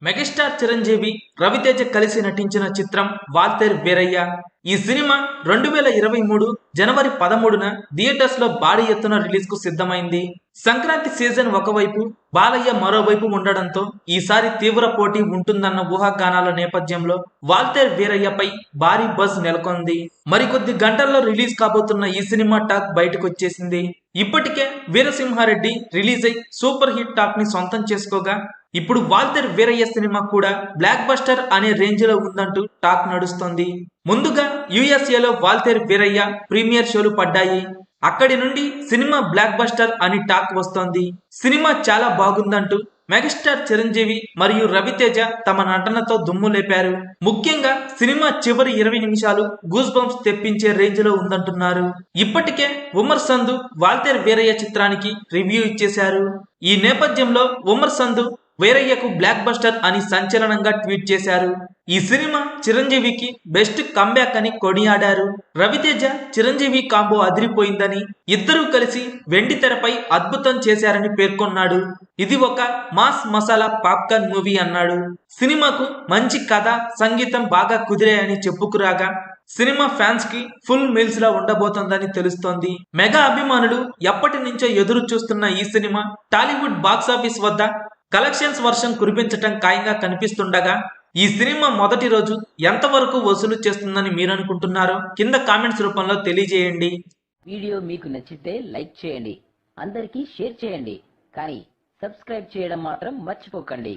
Megastar Chiranjeevi Raviteja కలిసి నటించిన చిత్రం వాల్తేరు వీరయ్య. ఈ సినిమా 2023 జనవరి 13న థియేటర్స్ లో భారీ ఎత్తున రిలీజ్ కు సిద్ధమైంది. సంక్రాంతి సీజన్ ఒకవైపు, బాలయ్య మరోవైపు ఉండడంతో ఈసారి తీవ్ర పోటీ ఉంటుందన్న ఊహాగానాల నేపథ్యంలో వాల్తేరు వీరయ్యపై భారీ బజ్ నెలకొంది. మరికొద్ది గంటల్లో రిలీజ్ కాబోతున్న ఈ సినిమా టాక్ బయటకొచ్చేసింది. ఇప్పటికే వీరసింహారెడ్డి రిలీజ్ అయి సూపర్ హిట్ టాక్ ని సొంతం చేసుకోగా, ఇప్పుడు వాల్తేరు వీరయ్య సినిమా కూడా బ్లాక్ బస్టర్ అనే రేంజ్ లో ఉందంటూ టాక్ నడుస్తోంది. ముందుగా యుఎస్ఏలో వాల్తేరు వీరయ్య ప్రీమియర్ షోలు పడ్డాయి. అక్కడి నుండి సినిమా బ్లాక్ బస్టర్ అని టాక్ వస్తోంది. సినిమా చాలా బాగుందంటూ మెగాస్టార్ చిరంజీవి మరియు రవితేజ తమ నటనతో దుమ్ము లేపారు. ముఖ్యంగా సినిమా చివరి 20 నిమిషాలు గూస్ బంప్స్ తెప్పించే రేంజ్ లో ఉందంటున్నారు. ఇప్పటికే ఉమర్ సంధు వాల్తేరు వీరయ్య చిత్రానికి రివ్యూ ఇచ్చేశారు. ఈ నేపథ్యంలో ఉమర్ సంధు వీరయ్యకు బ్లాక్ బస్టర్ అని సంచలనంగా ట్వీట్ చేశారు. ఈ సినిమా చిరంజీవికి బెస్ట్ కంబ్యాక్ అని కొనియాడారు. రవితేజ చిరంజీవి కాంబో అదిరిపోయిందని, ఇద్దరూ కలిసి వెండి తెరపై అద్భుతం చేశారని పేర్కొన్నాడు. ఇది ఒక మాస్ మసాలా పాప్కార్న్ మూవీ అన్నాడు. సినిమాకు మంచి కథ, సంగీతం బాగా కుదిరాయని చెప్పుకురాగా, సినిమా ఫ్యాన్స్ కి ఫుల్ మీల్స్ లా ఉండబోతోందని తెలుస్తోంది. మెగా అభిమానులు ఎప్పటి నుంచో ఎదురు చూస్తున్న ఈ సినిమా టాలీవుడ్ బాక్సాఫీస్ వద్ద కలెక్షన్స్ వర్షం కురిపించటం ఖాయంగా కనిపిస్తుండగా, ఈ సినిమా మొదటి రోజు ఎంతవరకు వసూలు చేస్తుందని మీరు అనుకుంటున్నారో కింద కామెంట్స్ రూపంలో తెలియజేయండి. వీడియో మీకు నచ్చితే లైక్ చేయండి, అందరికీ షేర్ చేయండి, కానీ సబ్స్క్రైబ్ చేయడం మాత్రం మర్చిపోకండి.